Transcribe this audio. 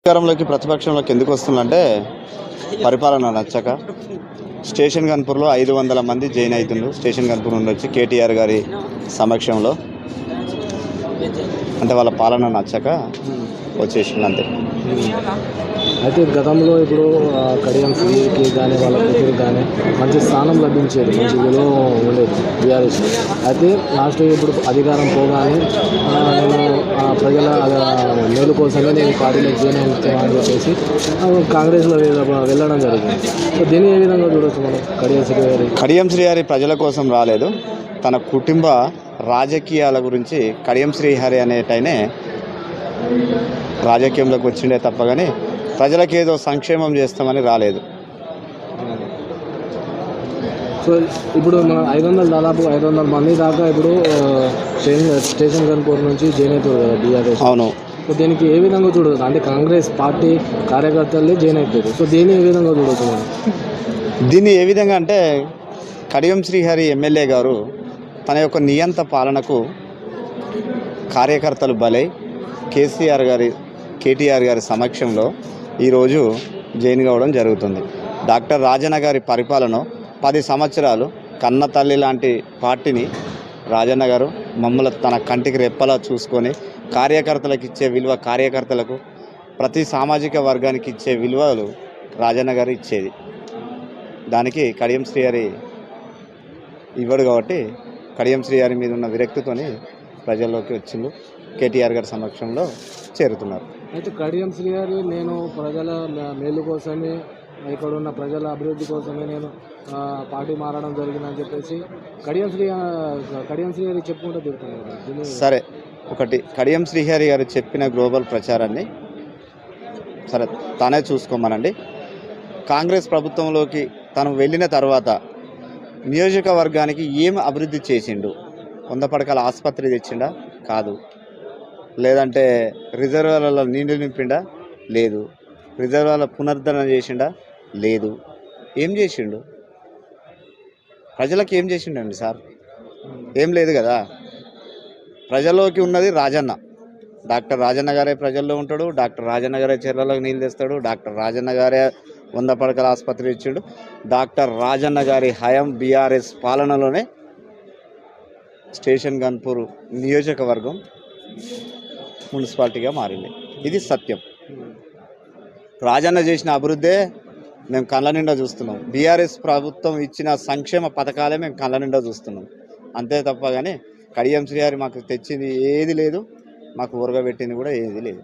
అధికారంలోకి ప్రతిపక్షంలోకి ఎందుకు వస్తుందంటే పరిపాలన నచ్చక. స్టేషన్ గన్పూర్లో 500 మంది జైన్ అవుతుండ్రు. స్టేషన్ గన్పూర్ నుండి వచ్చి కేటీఆర్ గారి సమక్షంలో, అంటే వాళ్ళ పాలన నచ్చక వచ్చేసింది అంతే. అయితే గతంలో ఇప్పుడు కడియం శ్రీకి కానీ వాళ్ళ కూతురికి కానీ మంచి స్థానం లభించేది, మంచి విలువ ఉండేది బీఆర్ఎస్. అయితే లాస్ట్ ఇప్పుడు అధికారం పోగానే నేను ప్రజల మేలు కోసమే నేను పార్టీలో జాయిన్ అవుతామని చెప్పేసి కాంగ్రెస్లో వెళ్ళడం జరిగింది. సో దీన్ని ఏ విధంగా చూడవచ్చు మనం? కడియం శ్రీహరి ప్రజల కోసం రాలేదు, తన కుటుంబ రాజకీయాల గురించి కడియం శ్రీహరి అనేటైనే రాజకీయంలోకి వచ్చిండే తప్ప కానీ ప్రజలకు ఏదో సంక్షేమం చేస్తామని రాలేదు. సో ఇప్పుడు మన 500 దాదాపు 500 మంది దాకా ఇప్పుడు స్టేషన్ గన్పూర్ నుంచి జాయిన్ అవుతారు కదా బీఆర్ఎస్. అవును. సో దీనికి ఏ విధంగా చూడవచ్చు? అంటే కాంగ్రెస్ పార్టీ కార్యకర్తలే జాయిన్ అవుతారు. సో దీన్ని ఏ విధంగా చూడవచ్చు మనం? దీన్ని ఏ విధంగా అంటే కడియం శ్రీహరి ఎమ్మెల్యే గారు తన యొక్క నియంత పాలనకు కార్యకర్తలు బలై కేటీఆర్ గారి సమక్షంలో ఈరోజు జాయిన్ కావడం జరుగుతుంది. డాక్టర్ రాజన్న గారి పరిపాలన 10 సంవత్సరాలు కన్న తల్లి లాంటి పార్టీని రాజన్న గారు మమ్మల్ని తన కంటికి రెప్పలా చూసుకొని కార్యకర్తలకు ఇచ్చే విలువ, కార్యకర్తలకు ప్రతి సామాజిక వర్గానికి ఇచ్చే విలువలు రాజన్న గారు ఇచ్చేది. దానికి కడియం శ్రీహరి ఇవ్వడు కాబట్టి కడియం శ్రీహరి మీద ఉన్న విరక్తితోని ప్రజల్లోకి వచ్చిండు, కేటీఆర్ గారి సమక్షంలో చేరుతున్నారు. అయితే కడియం శ్రీహరి నేను ప్రజల మేలు కోసమే, ఇక్కడ ఉన్న ప్రజల అభివృద్ధి కోసమే నేను పార్టీ మారడం జరిగిందని చెప్పేసి కడియం శ్రీహరి చెప్పుకుంటూ తిరుగుతున్నారు. సరే, ఒకటి కడియం శ్రీహరి గారు చెప్పిన గ్లోబల్ ప్రచారాన్ని సరే తానే చూసుకోమనండి. కాంగ్రెస్ ప్రభుత్వంలోకి తను వెళ్ళిన తర్వాత నియోజకవర్గానికి ఏం అభివృద్ధి చేసిండు? 100 పడకల ఆసుపత్రి తెచ్చిండా? కాదు. లేదంటే రిజర్వాయర్లలో నీళ్లు నింపిండా? లేదు. రిజర్వాయర్ల పునరుద్ధరణ చేసిండా? లేదు. ఏం చేసిండు? ప్రజలకు ఏం చేసిండండి సార్? ఏం లేదు కదా. ప్రజల్లోకి ఉన్నది రాజన్న. డాక్టర్ రాజన్న గారే ప్రజల్లో ఉంటాడు, డాక్టర్ రాజన్న గారే చెర్రలకు నీళ్ళు తెస్తాడు, డాక్టర్ రాజన్న గారే 100 పడకల ఆసుపత్రి ఇచ్చాడు. డాక్టర్ రాజన్న గారి హయాం బీఆర్ఎస్ పాలనలోనే స్టేషన్ గన్పూర్ నియోజకవర్గం మున్సిపాలిటీగా మారింది. ఇది సత్యం. రాజన్న చేసిన అభివృద్ధే మేము కళ్ళ నిండా చూస్తున్నాం. బీఆర్ఎస్ ప్రభుత్వం ఇచ్చిన సంక్షేమ పథకాలే మేము కళ్ళ నిండా చూస్తున్నాం. అంతే తప్ప కానీ కడియం శ్రీహరి మాకు తెచ్చింది ఏది లేదు, మాకు ఊరగబెట్టింది కూడా ఏది లేదు.